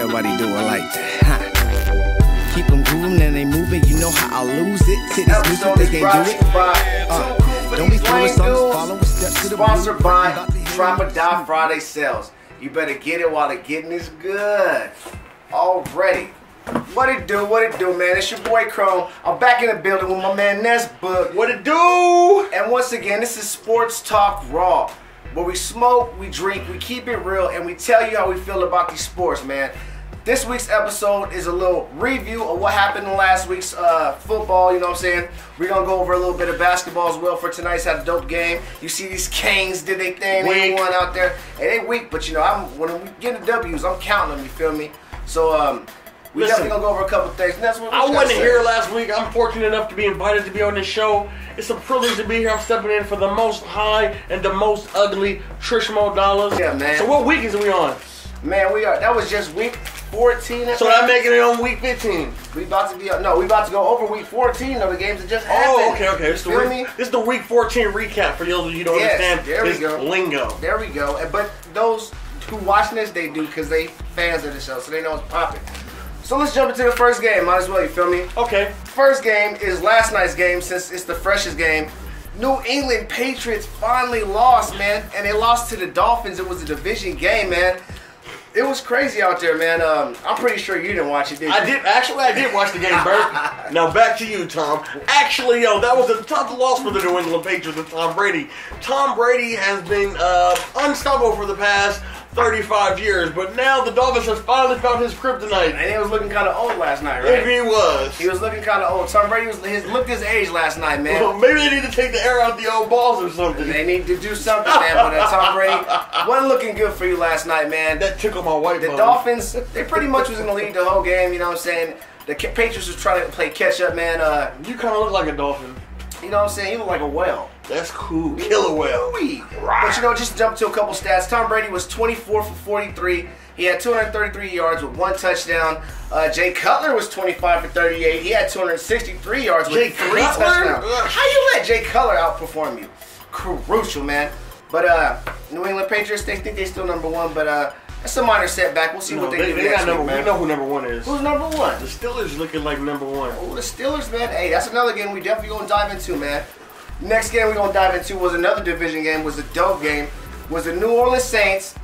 nobody do it like that. Keep them grooving and they moving, you know how I lose it. To this music, they can't do it. Don't be foolish, follow a step to the sponsored by Drop or Die Friday sales. You better get it while the getting is good. Already. What it do, man? It's your boy C.H.R.O.M.E. I'm back in the building with my man Nessboog. What it do? And once again, this is Sports Talk Raw, where we smoke, we drink, we keep it real, and we tell you how we feel about these sports, man. This week's episode is a little review of what happened in last week's football, you know what I'm saying? We're going to go over a little bit of basketball as well for tonight's had a dope game. You see these Canes did their thing, they won out there. And they weak, but you know, when we get the W's, I'm counting them, you feel me? So, we definitely going to go over a couple things. And that's what I wasn't here last week. I'm fortunate enough to be invited to be on this show. It's a privilege to be here. I'm stepping in for the most high and the most ugly C.H.R.O.M.E dollars. Yeah, man. So what week is we on? Man, that was just week 14. So I'm making it on week 15. We about to be we about to go over week 14 of the games that just happened. Oh, okay. This is the week 14 recap for those of you who don't understand this lingo. There we go. But those who watching this, they do because they fans of the show, so they know it's popping. So let's jump into the first game. Might as well, you feel me? Okay. First game is last night's game since it's the freshest game. New England Patriots finally lost, man, and they lost to the Dolphins. It was a division game, man. It was crazy out there, man. I'm pretty sure you didn't watch it, did you? I did watch the game, Bert. Now back to you, Tom. Actually, that was a tough loss for the New England Patriots with Tom Brady. Tom Brady has been unstoppable for the past 35 years, but now the Dolphins have finally found his kryptonite. And he was looking kind of old last night, right? If he was. He was looking kind of old. Tom Brady looked his age last night, man. Well, maybe they need to take the air out of the old balls or something. They need to do something, man, but Tom Brady wasn't looking good for you last night, man. That tickled my white bone. The Dolphins, they pretty much was going to lead the whole game, you know what I'm saying? The Patriots was trying to play catch-up, man. You kind of look like a dolphin. You know what I'm saying? You look like a whale. That's cool. Killer whale. But you know, just to jump to a couple stats. Tom Brady was 24 for 43. He had 233 yards with 1 touchdown. Jay Cutler was 25 for 38. He had 263 yards with 3 touchdowns. How you let Jay Cutler outperform you? Crucial, man. But New England Patriots, they think they're still number 1, but that's a minor setback. We'll see what they do next week, man. We know who number 1 is. Who's number 1? The Steelers looking like number 1. Oh, the Steelers, man. Hey, that's another game we definitely going to dive into, man. Next game we're going to dive into was another division game, was a dope game. Was the New Orleans Saints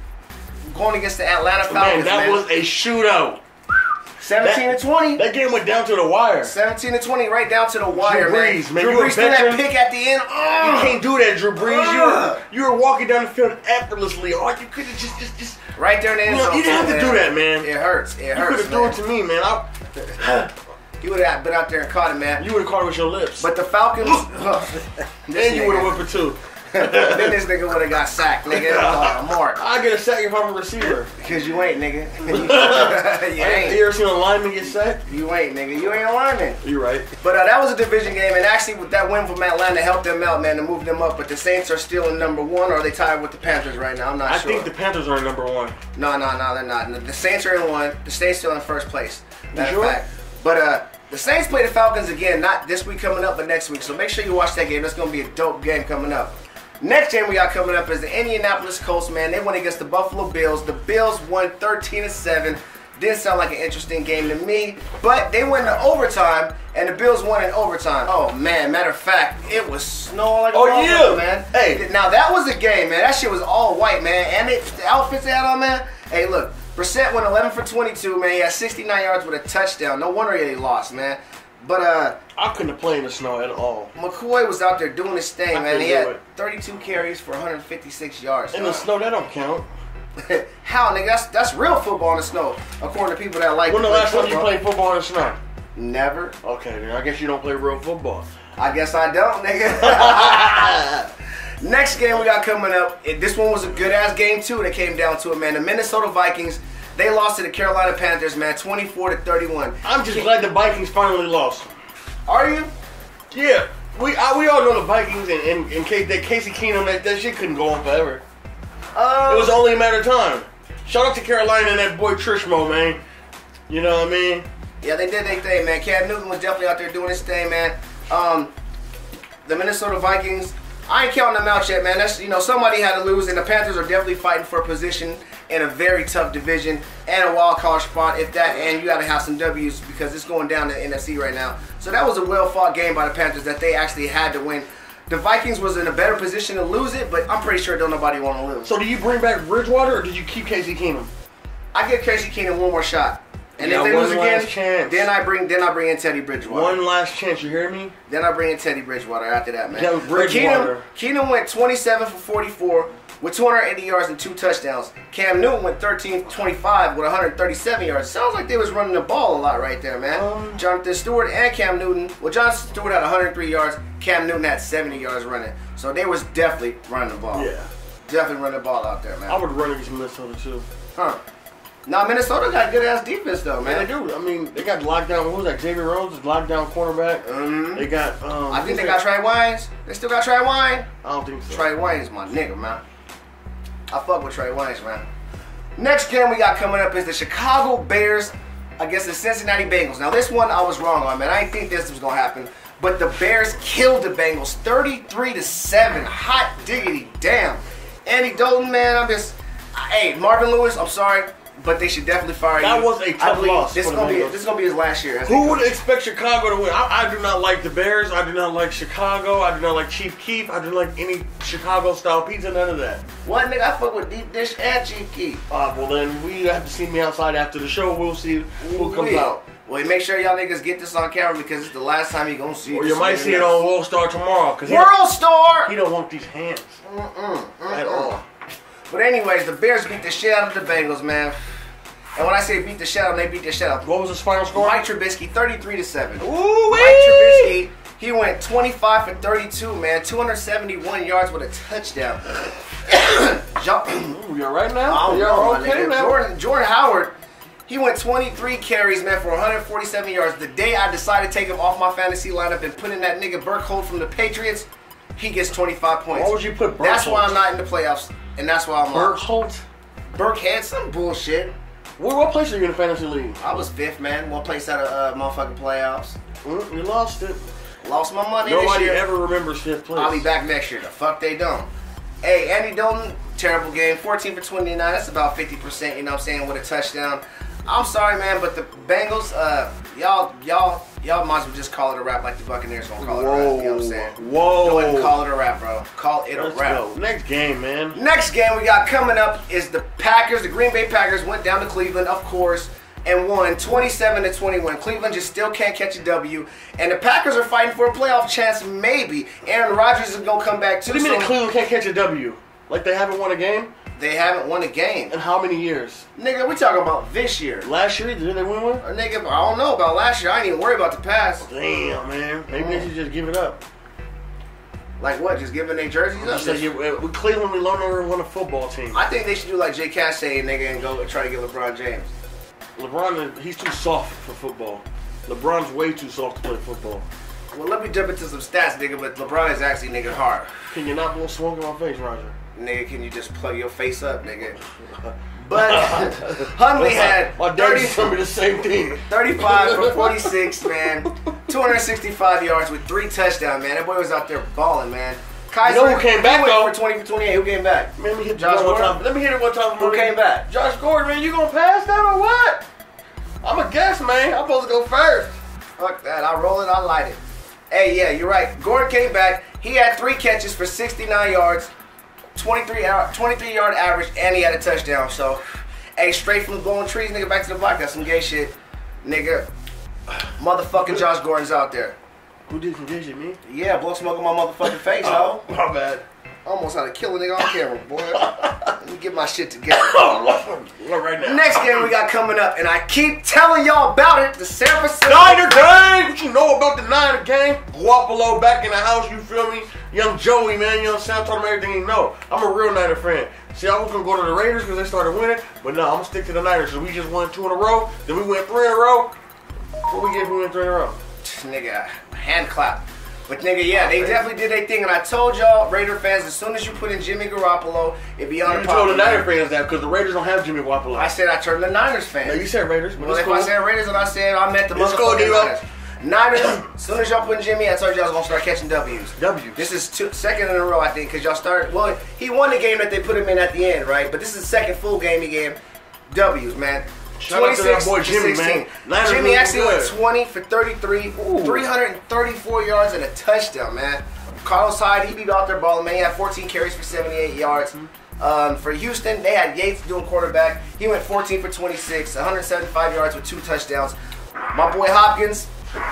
going against the Atlanta Falcons, man. That was a shootout. 17-20. That game went down to the wire. 17-20, right down to the wire, Drew Brees, man. Drew Brees threw that pick at the end. You can't do that, Drew Brees. You were walking down the field effortlessly. Oh, you could have just right there in the end zone. You didn't have to do that, man. It hurts. It hurts. You could have thrown it to me, man. You would have been out there and caught it, man. You would have caught it with your lips. But the Falcons, then you would have whipped it too. Then this nigga would have got sacked, nigga. Mark. I get a sack if I'm a receiver. Because you ain't, nigga. You ain't. You ever seen a lineman get sacked? You ain't, nigga. You ain't a lineman. You're right. But that was a division game, and actually with that win from Atlanta helped them out, man, to move them up. But the Saints are still in number 1, or are they tied with the Panthers right now? I'm not sure. I think the Panthers are in number 1. No, they're not. The Saints are in 1. The Saints still in first place. Matter of fact. But the Saints play the Falcons again, not this week coming up, but next week. So make sure you watch that game. That's going to be a dope game coming up. Next game we got coming up is the Indianapolis Colts, man. They went against the Buffalo Bills. The Bills won 13-7. Didn't sound like an interesting game to me, but they went into overtime, and the Bills won in overtime. Oh, man, matter of fact, it was snowing like a motherfucker, man. Hey. Now, that was a game, man. That shit was all white, man. And the outfits they had on, man. Hey, look, Brissett went 11 for 22, man. He had 69 yards with a touchdown. No wonder he lost, man. But I couldn't have played in the snow at all. McCoy was out there doing his thing, man. He had 32 carries for 156 yards. In the snow, that don't count. How, nigga? That's real football in the snow, according to people that like. When the last time you played football in the snow? Never. Okay, then I guess you don't play real football. I guess I don't, nigga. Next game we got coming up. This one was a good ass game too. That came down to it, man. The Minnesota Vikings. They lost to the Carolina Panthers, man, 24-31. I'm just glad the Vikings finally lost. Are you? Yeah. We all know the Vikings, and in case that Casey Keenum, that shit couldn't go on forever. It was only a matter of time. Shout out to Carolina and that boy C.H.R.O.M.E, man. You know what I mean? Yeah, they did their thing, man. Cam Newton was definitely out there doing his thing, man. The Minnesota Vikings, I ain't counting them out yet, man. That's, you know, somebody had to lose, and the Panthers are definitely fighting for a position in a very tough division and a wild card spot. If that, and you got to have some W's because it's going down to NFC right now. So that was a well-fought game by the Panthers that they actually had to win. The Vikings was in a better position to lose it, but I'm pretty sure don't nobody want to lose. So do you bring back Bridgewater, or did you keep Casey Keenum? I give Casey Keenum one more shot. And if they lose again, then I bring in Teddy Bridgewater. One last chance, you hear me? Then I bring in Teddy Bridgewater after that, man. Yeah, Bridgewater. Keenum went 27 for 44 with 280 yards and 2 touchdowns. Cam Newton went 13-25 with 137 yards. Sounds like they was running the ball a lot right there, man. Jonathan Stewart and Cam Newton. Well, Jonathan Stewart had 103 yards. Cam Newton had 70 yards running. So they was definitely running the ball. Yeah. Definitely running the ball out there, man. I would run against Minnesota, too. Huh. Now, Minnesota got good-ass defense, though, man. Yeah, they do. I mean, they got lockdown. What was that? Xavier Rhodes is lockdown cornerback. Mm-hmm. They got... I think they got Trey Waynes. They still got Trey Wayne? I don't think so. Trey Wayne is my nigga, man. I fuck with Trey Wayne, man. Next game we got coming up is the Chicago Bears against the Cincinnati Bengals. Now, this one I was wrong on, man. I didn't think this was going to happen. But the Bears killed the Bengals 33-7. Hot diggity damn. Andy Dalton, man, I'm just... Hey, Marvin Lewis, I'm sorry. But they should definitely fire you. That was a tough loss. This is gonna be his last year. Who would expect Chicago to win? I do not like the Bears. I do not like Chicago. I do not like Chief Keef. I do not like any Chicago-style pizza. None of that. What, nigga? I fuck with deep dish and Chief Keef. Well, then we have to see me outside after the show. We'll see who comes out. Well, make sure y'all niggas get this on camera because it's the last time you're gonna see it. Or you might see it on World Star tomorrow. World Star! He don't want these hands at all. But anyways, the Bears beat the shit out of the Bengals, man. And when I say beat the shit out, they beat the shit out. What was his final score? Mike Trubisky, 33-7. Ooh, Mike Trubisky, he went 25 for 32, man. 271 yards with a touchdown. You're right now? You're okay now? Jordan Howard, he went 23 carries, man, for 147 yards. The day I decided to take him off my fantasy lineup and put in that nigga Burkholz from the Patriots, he gets 25 points. Why would you put Burkholz? That's why I'm not in the playoffs, and that's why I'm Burkholz? Burkhead, some bullshit. What place are you in the fantasy league? I was 5th, man. One place out of motherfucking playoffs. You lost it. Lost my money Nobody this year. ever remembers 5th place. I'll be back next year. The fuck they don't. Hey, Andy Dalton, terrible game. 14 for 29. That's about 50%, you know what I'm saying, with a touchdown. I'm sorry, man, but the Bengals, y'all might as well just call it a wrap like the Buccaneers gonna call it a wrap. You know what I'm saying? Whoa. Go ahead and call it a wrap, bro. Call it a wrap. Go. Next game, man. Next game we got coming up is the Packers. The Green Bay Packers went down to Cleveland, of course, and won 27-21. Cleveland just still can't catch a W. And the Packers are fighting for a playoff chance, maybe. Aaron Rodgers is gonna come back too. What do you mean Cleveland can't catch a W? Like they haven't won a game? They haven't won a game. In how many years? Nigga, we talking about this year. Last year? Did they win one? Or nigga, I don't know about last year. I ain't even worry about the past. Damn, man. Maybe they should just give it up. Like what? Just giving their jerseys up? With Cleveland, we no longer won a football team. I think they should do like Jay Cassidy, nigga, and go try to get LeBron James. LeBron, he's too soft for football. LeBron's way too soft to play football. Well, let me jump into some stats, nigga, but LeBron is actually, nigga, hard. Can you not blow smoke in my face, Roger? Nigga, can you just plug your face up, nigga? But Hundley had my daddy told me the same thing. 35 for 46, man. 265 yards with 3 touchdowns, man. That boy was out there balling, man. Kaiser, you know who came back, though? For 20 for 28. Who came back? Let me hit Josh one Gordon? time. Let me hit it one time. Who came back? Josh Gordon, man. You gonna pass that or what? I'm a guest, man. I'm supposed to go first. Fuck that. I roll it, I light it. Hey, yeah, you're right. Gordon came back. He had 3 catches for 69 yards, 23-yard average, and he had a touchdown. So, hey, straight from blowing trees, nigga, back to the block. That's some gay shit. Nigga, motherfucking Josh Gordon's out there. Who did some gay shit, me? Yeah, blow smoke on my motherfucking face, ho. My bad. Almost had to kill a nigga on camera, boy. Let me get my shit together. Right now. Next game we got coming up, and I keep telling y'all about it, the San Francisco Niner game! What you know about the Niner game? Guapolo back in the house, you feel me? Young Joey, man, you know what I'm saying? I told him everything he know. I'm a real Niner fan. See, I was going to go to the Raiders because they started winning, but no, I'm going to stick to the Niners. So we just won 2 in a row, then we went 3 in a row. What we get if we win 3 in a row? Nigga, hand clap. But nigga, yeah, they definitely did their thing, and I told y'all, Raider fans, as soon as you put in Jimmy Garoppolo, it be on the You told the Niner fans that because the Raiders don't have Jimmy Garoppolo. I said I turned the Niners fan. No, you said Raiders. Well, if I said Raiders and I said I met the Let's motherfucking go, Niners. Niners, as soon as y'all put Jimmy, I told you I was going to start catching W's. W's. This is second in a row, I think, because y'all started. Well, he won the game that they put him in at the end, right? But this is the second full game he gave W's, man. Shout out to that boy Jimmy, man. Jimmy actually went 20 for 33, 334 yards and a touchdown, man. Carlos Hyde, he be out there balling, man. He had 14 carries for 78 yards. For Houston, they had Yates doing quarterback. He went 14 for 26, 175 yards with 2 touchdowns. My boy Hopkins,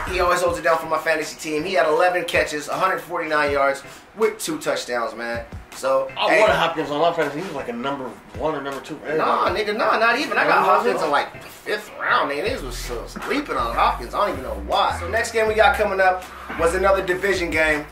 he always holds it down for my fantasy team. He had 11 catches, 149 yards with 2 touchdowns, man. So I wanted Hopkins on my fantasy. He was like a number 1 or number 2. Nah, nigga, nah, not even. I got Hopkins in like the 5th round, nigga. Niggas was so sleeping on Hopkins. I don't even know why. So next game we got coming up was another division game.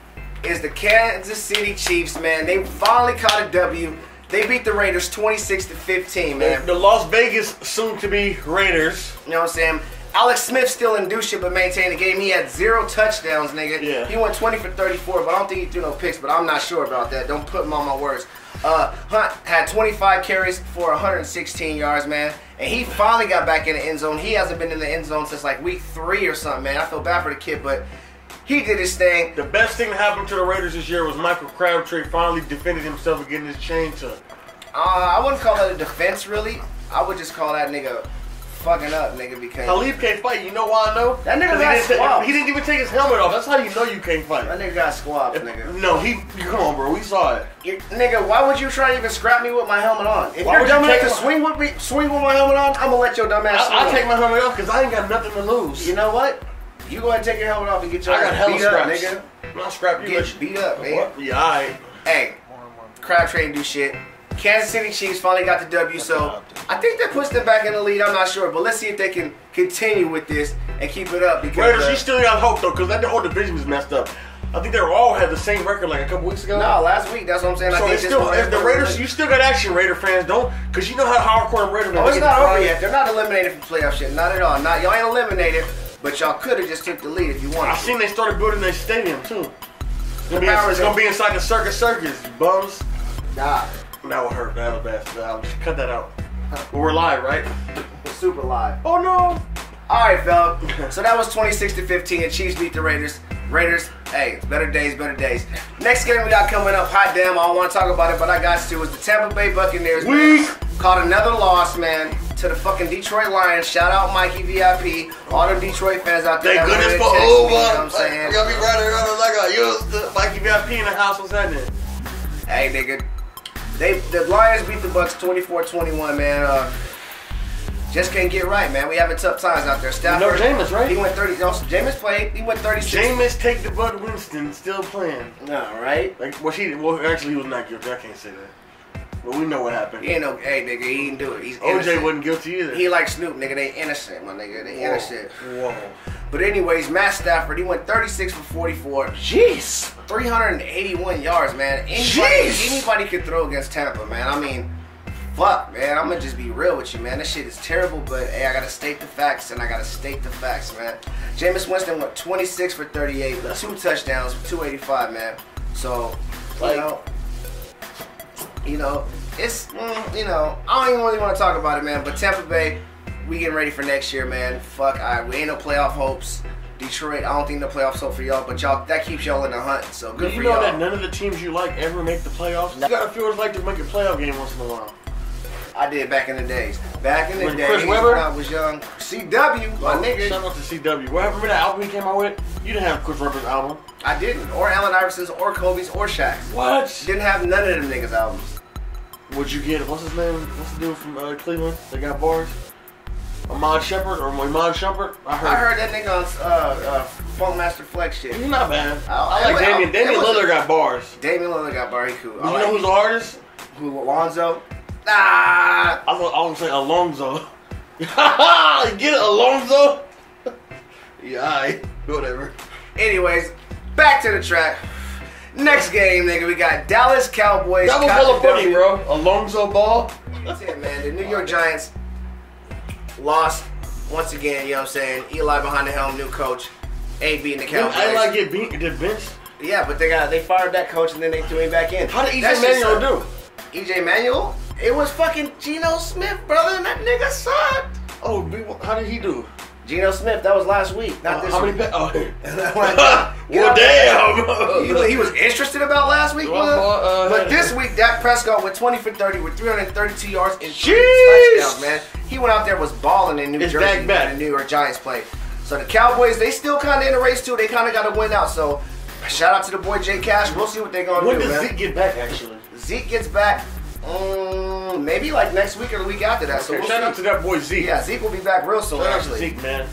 Is the Kansas City Chiefs, man. They finally caught a W. They beat the Raiders 26-15, man. The Las Vegas soon-to-be Raiders. You know what I'm saying? Alex Smith still induced it but maintained the game. He had 0 touchdowns, nigga. Yeah. He went 20 for 34, but I don't think he threw no picks, but I'm not sure about that. Don't put him on my words. Hunt had 25 carries for 116 yards, man. And he finally got back in the end zone. He hasn't been in the end zone since like week 3 or something, man. I feel bad for the kid, but he did his thing. The best thing that happened to the Raiders this year was Michael Crabtree finally defended himself and getting his chain tucked. I wouldn't call that a defense, really. I would just call that nigga fucking up, nigga, because Khalif can't fight. You know why I know? That nigga got squabs. He didn't even take his helmet off. That's how you know you can't fight. That nigga got squabs, nigga. No, come on, bro. We saw it. Nigga, why would you try to even scrap me with my helmet on? If you're dumb enough to swing with my helmet on, I'm gonna let your dumb ass swing. I'll take my helmet off because I ain't got nothing to lose. You know what? You go ahead and take your helmet off and get your ass beat up, nigga. I'm not scrapping you. Get beat up, man. Yeah, alright. Hey, Crabtree ain't do shit. Kansas City Chiefs finally got the W, so I think that puts them back in the lead. I'm not sure, but let's see if they can continue with this and keep it up. Because Raiders, you still got hope though, because that whole division is messed up. I think they all had the same record like a couple weeks ago. No, last week. That's what I'm saying. So it's still, if the Raiders, you still got action, Raider fans. Don't, because you know how hardcore Raiders. Oh, it's not over yet. They're not eliminated from playoff shit. Not at all. Y'all ain't eliminated, but y'all could have just took the lead if you wanted. I seen they started building their stadium too. It's gonna be inside the Circus, you bums. Nah. That would hurt. That was bad. I'll just cut that out. We're live, right? We're super live. Oh no! Alright, fella. So that was 26-15 and Chiefs beat the Raiders. Raiders, hey, better days, better days. Next game we got coming up, hot damn, I don't want to talk about it, but I got to, is the Tampa Bay Buccaneers. Weak! Caught another loss, man, to the fucking Detroit Lions. Shout out Mikey VIP. All the Detroit fans out there. Thank goodness for over. You know what I'm saying? I gotta be running like I used to. Mikey VIP in the house, what's happening? Hey, nigga. The Lions beat the Bucs 24-21, man. Just can't get right, man. We having tough times out there. Stafford, you know Jameis, right? He went 30. No, Jameis played. He went 36. Jameis take the Bud Winston, still playing. No, right? Like, well, actually, he was not guilty. I can't say that. But we know what happened. He ain't no, hey, nigga, he didn't do it. He's OJ innocent. Wasn't guilty either. He like Snoop, nigga. They innocent, my nigga. They innocent. Whoa. But anyways, Matt Stafford, he went 36 for 44. Jeez. 381 yards, man. Anybody could throw against Tampa, man. I mean, fuck, man. I'm going to just be real with you, man. This shit is terrible, but, hey, I got to state the facts, and I got to state the facts, man. Jameis Winston went 26 for 38 with 2 touchdowns for 285, man. So, you know, it's, you know, I don't even really want to talk about it, man, but Tampa Bay, we getting ready for next year, man. Fuck, we ain't no playoff hopes. Detroit, I don't think the playoffs hope for y'all, but y'all, that keeps y'all in the hunt, so good for y'all. You know that none of the teams you like ever make the playoffs? You gotta feel what it's like to make a playoff game once in a while. I did back in the days. Back in the days Chris Webber? when I was young. CW, my nigga. Shout out to CW. What happened to that album he came out with? You didn't have Chris Webber's album. I didn't. Or Allen Iverson's, or Kobe's, or Shaq's. What? Didn't have none of them niggas' albums. What'd you get? What's his name? What's the dude from Cleveland? They got bars? Ahmad Shepard or Ahmad Shepard? I heard that nigga on Funkmaster Flex shit. He's not bad. I like Damian. Damian Lillard got bars. Damian Lillard got bars. He cool. You know who's the artist? Who, Alonzo? I was say Alonzo. Get it, Alonzo? Yeah, alright. Whatever. Anyways, back to the track. Next game, nigga, we got Dallas Cowboys. That was hella funny, bro. Alonzo Ball. That's it, man. The New York Giants lost once again, you know what I'm saying? Eli behind the helm, new coach. Ain't beating the Cowboys. Eli get benched? Yeah, but they fired that coach and then they threw him back in. How did EJ Manuel do? EJ Manuel? It was fucking Geno Smith, brother, and that nigga sucked. Oh, how did he do? Geno Smith, that was last week, not this how week. many? Well, damn. He was interested about last week, but this week, Dak Prescott went 20 for 30 with 332 yards and 3 touchdowns, man. He went out there, was balling in New Jersey when the New York Giants played. So the Cowboys, they still kind of in the race too. They kind of got to win out. So shout out to the boy Jay Cash. We'll see what they're going to do, man. When does Zeke get back, actually? Zeke gets back maybe like next week or the week after that. Okay, so we'll shout out to that boy Zeke. Yeah, Zeke will be back real soon, shout actually. out to Zeke, man.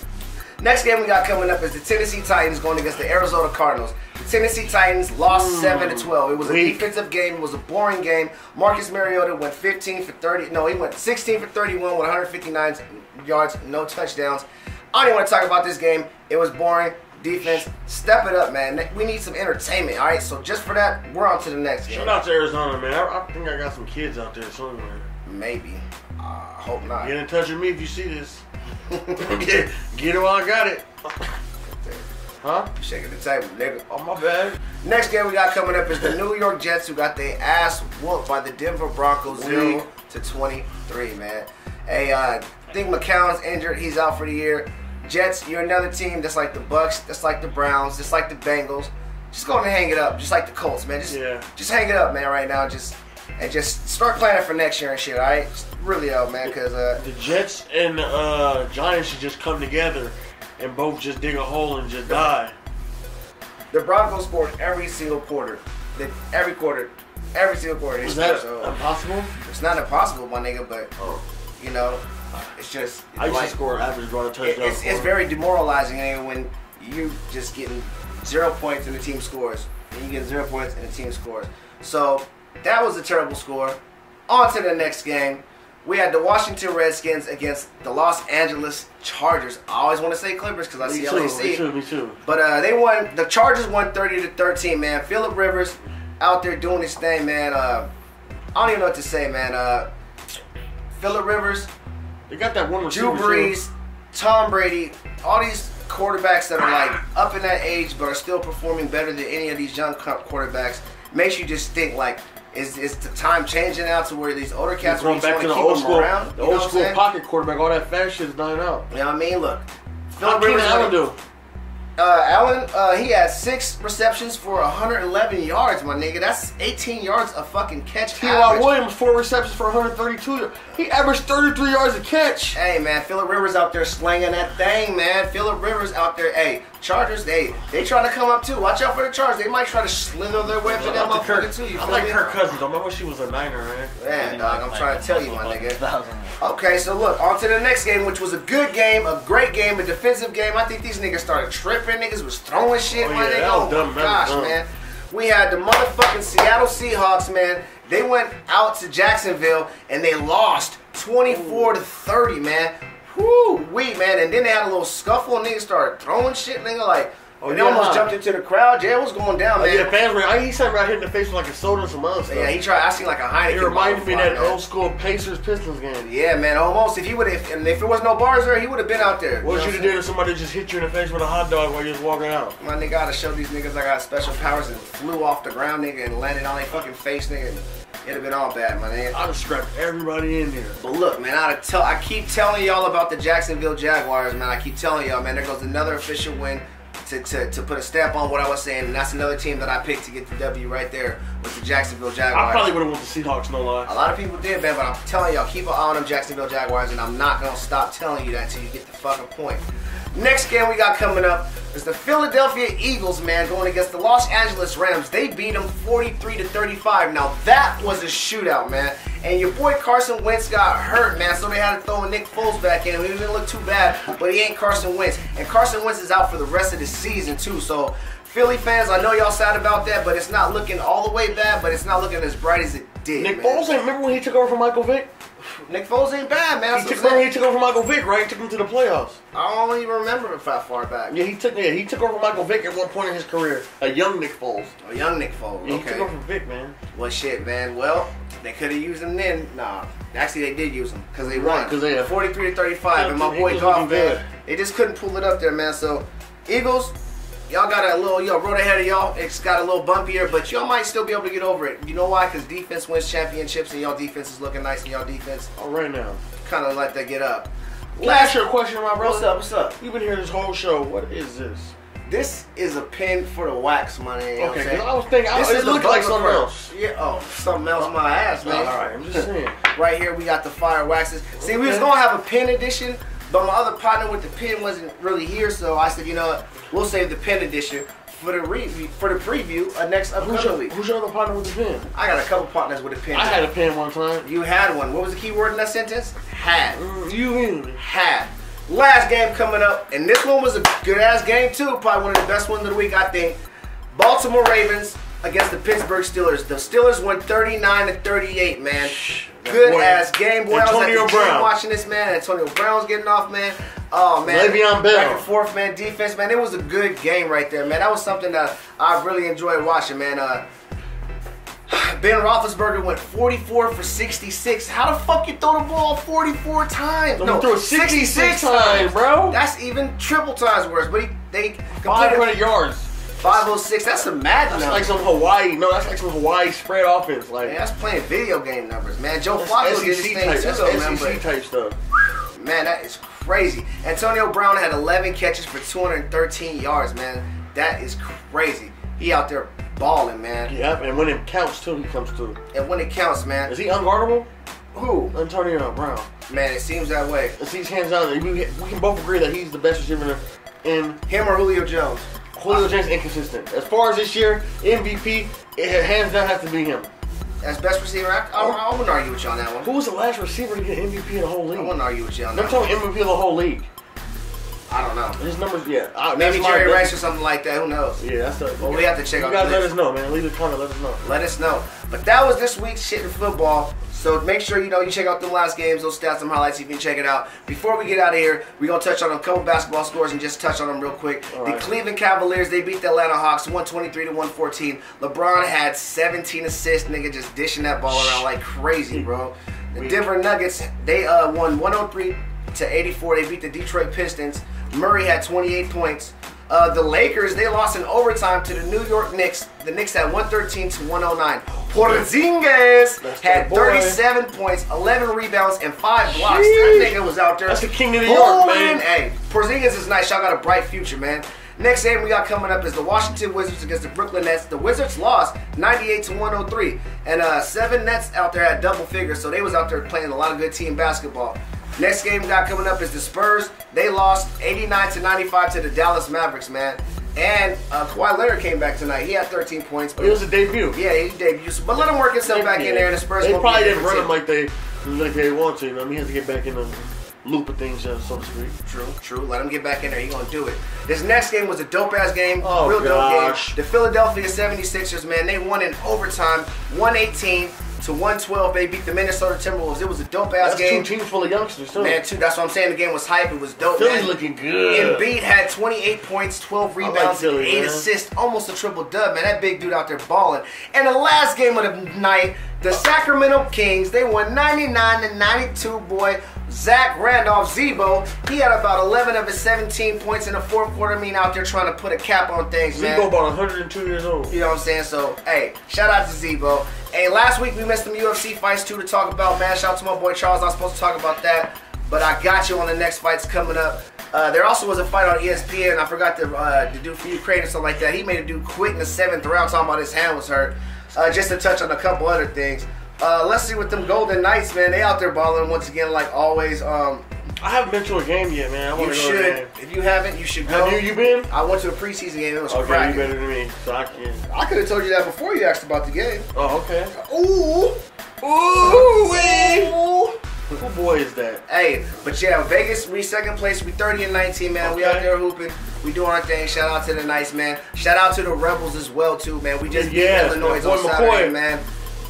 Next game we got coming up is the Tennessee Titans going against the Arizona Cardinals. The Tennessee Titans lost 7-12. It was a defensive game. It was a boring game. Marcus Mariota went 15 for 30. No, he went 16 for 31 with 159 yards, no touchdowns. I don't even want to talk about this game. It was boring. Defense, step it up, man. We need some entertainment, all right? So just for that, we're on to the next game. Shout out to Arizona, man. I think I got some kids out there somewhere. Maybe. I hope not. Get in touch with me if you see this. Get it while I got it. Huh? You shaking the table, nigga. Oh, my bad. Next game we got coming up is the New York Jets, who got their ass whooped by the Denver Broncos 0-23, man. Hey, I think McCown's injured. He's out for the year. Jets, you're another team that's like the Bucks, that's like the Browns, just like the Bengals. Just go and hang it up, just like the Colts, man. Just hang it up, man, right now. Just start planning for next year and shit, all right? Just really out, man, because the Jets and Giants should just come together and both just dig a hole and just die. The Broncos scored every single quarter. Every single quarter. Is that impossible? It's not impossible, my nigga, but you know, it's just. I used to score average run touchdown. It's very demoralizing, nigga, when you just getting 0 points and the team scores, and you get 0 points and the team scores. So that was a terrible score. On to the next game. We had the Washington Redskins against the Los Angeles Chargers. I always want to say Clippers because I see LAC. Me too. But they won. The Chargers won 30-13, man. Phillip Rivers out there doing his thing, man. I don't even know what to say, man. Phillip Rivers, they got that one receiver. Drew Brees, Tom Brady, all these quarterbacks that are like up in that age but are still performing better than any of these young quarterbacks. Makes you just think like, is the time changing now to where these older cats are back to the old school, pocket quarterback? All that fast shit's dying out. You know what I mean? Look, Phillip Rivers, Allen do? Allen, he had 6 receptions for 111 yards, my nigga. That's 18 yards a fucking catch. T.Y. Williams, 4 receptions for 132. He averaged 33 yards a catch. Hey, man, Phillip Rivers out there slanging that thing, man. Phillip Rivers out there. Hey, Chargers, they trying to come up too. Watch out for the Chargers. They might try to slither their way to that motherfucker too. I like Kirk Cousins. I remember she was a Niner, man. Yeah, dog, I'm trying to tell you, my nigga. Okay, so look, on to the next game, which was a good game, a great game, a defensive game. I think these niggas started tripping. Niggas was throwing shit, my nigga. Oh my gosh, man. We had the motherfucking Seattle Seahawks, man. They went out to Jacksonville and they lost 24-30, man. Whoo-wee, man. And then they had a little scuffle and niggas started throwing shit, nigga, like. And they almost jumped into the crowd. Jay was going down, man. Yeah, fans were. He sat right hit in the face with like a soda and some other stuff. Yeah, he tried. I seen like a Heineken. It reminded me of that old school Pacers-Pistons game. Yeah, man, almost. If it was no bars there, he would have been out there. What would you do if somebody just hit you in the face with a hot dog while you was walking out? My nigga gotta show these niggas I got special powers and flew off the ground, nigga, and landed on their fucking face, nigga. It'd have been all bad, my nigga. I'd have scrapped everybody in here. But look, man, I keep telling y'all about the Jacksonville Jaguars, man. I keep telling y'all, man, there goes another official win to put a stamp on what I was saying, and that's another team that I picked to get the W right there with the Jacksonville Jaguars. I probably would have went the Seahawks, no lie. A lot of people did, man, but I'm telling y'all, keep an eye on them Jacksonville Jaguars, and I'm not going to stop telling you that until you get the fucking point. Next game we got coming up is the Philadelphia Eagles, man, going against the Los Angeles Rams. They beat them 43-35. Now, that was a shootout, man. And your boy Carson Wentz got hurt, man, so they had to throw Nick Foles back in. He didn't look too bad, but he ain't Carson Wentz. And Carson Wentz is out for the rest of the season, too. So, Philly fans, I know y'all sad about that, but it's not looking all the way bad, but it's not looking as bright as it did, Nick Foles, remember when he took over from Michael Vick? Nick Foles ain't bad, man. He took over Michael Vick, right? He took him to the playoffs. I don't even remember it that far back. Yeah, he took over Michael Vick at one point in his career. A young Nick Foles. A young Nick Foles. Yeah, okay. He took over Vick, man. Well, shit, man. Well, they could have used him then. Nah, actually, they did use him because they won. Because they 43-35, and my boy Goff, man, they just couldn't pull it up there, man. So, Eagles. Y'all got a little, road ahead of y'all. It's got a little bumpier, but y'all might still be able to get over it. You know why? Because defense wins championships, and y'all defense is looking nice, and y'all defense right now kind of let that get up. Can I ask you a question, my brother? What's up? What's up? You've been here this whole show. What is this? This is a pin for the wax money. You know Okay, what I'm because I was thinking, This it looked like something bumper. else. Yeah, oh, something else in my ass, man. All right, I'm just saying. Right here, we got the fire waxes. See, we was going to have a pin edition, but my other partner with the pin wasn't really here, so I said, you know what, we'll save the pin edition for the preview of next upcoming week. Who's your other partner with the pen? I got a couple partners with a pin. I had a pen one time. You had one. What was the key word in that sentence? Had. You mean? Had. Last game coming up, and this one was a good-ass game, too. Probably one of the best ones of the week, I think. Baltimore Ravens against the Pittsburgh Steelers. The Steelers won 39-38, man. Good-ass game, boy. Antonio I was at the Brown gym watching this, man. Antonio Brown was getting off, man. Oh, man. Le'Veon Bell. Back and forth, man. Defense, man. It was a good game right there, man. That was something that I really enjoyed watching, man. Ben Roethlisberger went 44 for 66. How the fuck you throw the ball 44 times? No, threw it 66 times, bro. That's even triple times worse. But they completed 500 yards. 506. That's a mad That's number. like some Hawaii. No, that's like some Hawaii spread offense. Like Man, that's playing video game numbers, man. Joe Flacco did this SEC thing type. too, That's though, man. SEC But, type stuff. man, that is crazy. Antonio Brown had 11 catches for 213 yards, man. That is crazy. He out there balling, man. Yeah, and when it counts too, he comes through. And when it counts, man. Is he unguardable? Who? Antonio Brown. Man, it seems that way. Let's see his hands down. We can both agree that he's the best receiver in. Him or Julio Jones? Julio Jones inconsistent. As far as this year, MVP, it hands down has to be him. As best receiver, I wouldn't argue with you on that one. Who was the last receiver to get MVP in the whole league? I wouldn't argue with you on I'm that one. talking MVP of the whole league. I don't know. His numbers, yeah. Maybe that's my Jerry best. Rice or something like that. Who knows? Yeah, that's the. Well, we have to check out You guys the let list. us know, man. Leave a comment. Let us know. Let us know. But that was this week's Shit in Football. So make sure you check out the last games, those stats, them highlights. You can check it out. Before we get out of here, we're gonna touch on a couple basketball scores and just touch on them real quick. All The right. Cleveland Cavaliers, they beat the Atlanta Hawks 123-114. LeBron had 17 assists, nigga, just dishing that ball around like crazy, bro. The Denver Nuggets, they won 103-84. They beat the Detroit Pistons. Murray had 28 points. The Lakers, they lost in overtime to the New York Knicks. The Knicks had 113-109. Porzingis had 37 points, 11 rebounds, and 5 blocks. That nigga was out there. That's the king of New York, man. Hey, Porzingis is nice. Y'all got a bright future, man. Next game we got coming up is the Washington Wizards against the Brooklyn Nets. The Wizards lost 98-103. And 7 Nets out there had double figures, so they was out there playing a lot of good team basketball. Next game we got coming up is the Spurs. They lost 89-95 to the Dallas Mavericks, man. And Kawhi Leonard came back tonight. He had 13 points. But It was a debut. yeah, he debuted. But let him work himself back in there, and the Spurs They won't probably be a didn't run different him team. like they want to. You know, he has to get back in the loop of things, so to speak. True. Let him get back in there. He gonna do it. This next game was a dope-ass game. Oh, real gosh. dope game. The Philadelphia 76ers, man, they won in overtime, 118-112. They beat the Minnesota Timberwolves. It was a dope-ass That's game. 2 teams full of youngsters, too. Man, too. That's what I'm saying. The game was hype. It was dope, Philly's man. looking good. Embiid had 28 points, 12 I like rebounds, Philly, and 8 man. assists. Almost a triple dub, man. That big dude out there balling. And the last game of the night, the Sacramento Kings, they won 99-92, boy. Zach Randolph, Zebo, he had about 11 of his 17 points in the fourth quarter. I mean, out there trying to put a cap on things, man. Zebo about 102 years old. You know what I'm saying? So, hey, shout out to Zebo. Hey, last week we missed some UFC fights too to talk about, man. Shout out to my boy Charles. I was supposed to talk about that, but I got you on the next fights coming up. There also was a fight on ESPN. I forgot to do for Ukraine or something like that. He made a dude quit in the 7th round talking about his hand was hurt. Just to touch on a couple other things. Let's see with them Golden Knights, man. They out there balling once again like always. I haven't been to a game yet, man. I want You to go to a should. game. If you haven't, you should go. Have you been? I went to a preseason game. It was Okay, cracking. you better than me, so I can. I could have told you that before you asked about the game. Oh, okay. Ooh. Who boy is that? Hey, but yeah, Vegas, we second place. We 30-19, man. We out there hooping. We doing our thing. Shout out to the Knights, man. Shout out to the Rebels as well, too, man. We just beat Illinois on Saturday, man.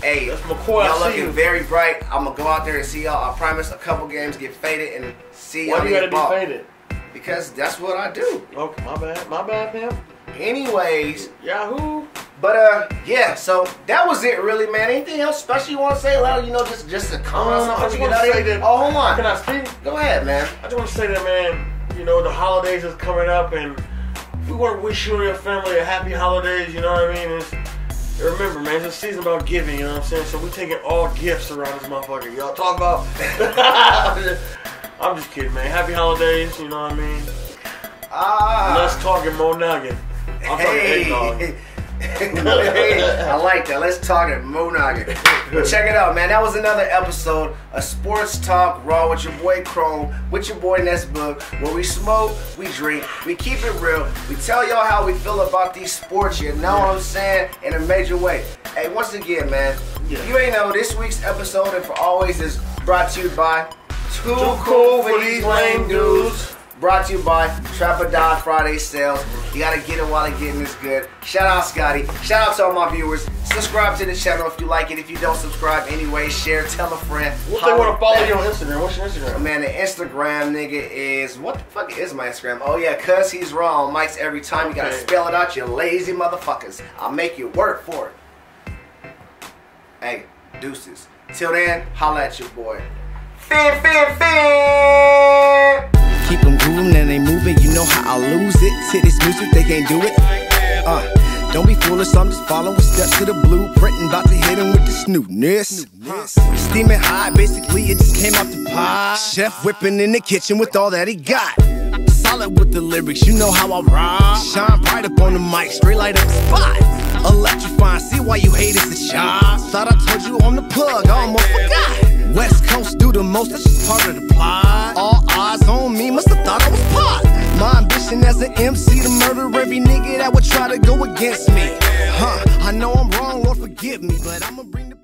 Hey, That's McCoy. y'all looking very bright. I'm going to go out there and see y'all. I promise a couple games get faded and see y'all. Why you gotta be ball. faded? Because that's what I do. Okay, my bad. My bad, pimp. Anyways, Yahoo. but yeah, so that was it really, man. Anything else special you want to say? Well, just a comment on I something just to want get to out of say here? that. Oh, hold on. Can I speak? Go ahead, man. I just want to say that, man. You know, the holidays is coming up, and we want to wish you and your family a happy holidays. You know what I mean? Remember, man, it's a season about giving. You know what I'm saying? So we taking all gifts around this motherfucker. Y'all talk about. I'm just kidding, man. Happy holidays, you know what I mean? Let's talk it, Mo Noggin. I'm talking eggnog. Hey, I like that. Let's talk it, Mo Noggin. Check it out, man. That was another episode of Sports Talk Raw with your boy C.H.R.O.M.E, with your boy Nessboog, where we smoke, we drink, we keep it real. We tell y'all how we feel about these sports, you know what I'm saying, in a major way. Hey, once again, man, you ain't know this week's episode, and for always, is brought to you by Too Cool for These Lame Dudes. Brought to you by Trap or Die Friday sales. You gotta get it while the getting is good. Shout out Scotty. Shout out to all my viewers. Subscribe to the channel if you like it. If you don't subscribe anyway, share, tell a friend. What they want to follow you on Instagram? What's your Instagram? Man, the Instagram nigga is, what the fuck is my Instagram? Oh yeah, cuz he's wrong. Mike's every time. You gotta spell it out, you lazy motherfuckers. I'll make you work for it. Hey, deuces. Till then, holla at your boy. Fin. Keep them grooving and they moving, you know how I lose it. To this music, they can't do it. Don't be foolish, I'm just following steps to the blueprint and about to hit them with the snootness. Steaming high, basically it just came out the pot. Chef whipping in the kitchen with all that he got. Solid with the lyrics, you know how I rhyme. Shine bright up on the mic, straight light up the spot. Electrifying, see why you hate it's a job. Thought I told you on the plug, I almost forgot. West Coast do the most, that's just part of the plot. All eyes on me, must've thought I was pot. My ambition as an MC to murder every nigga that would try to go against me. I know I'm wrong, Lord forgive me, but I'ma bring the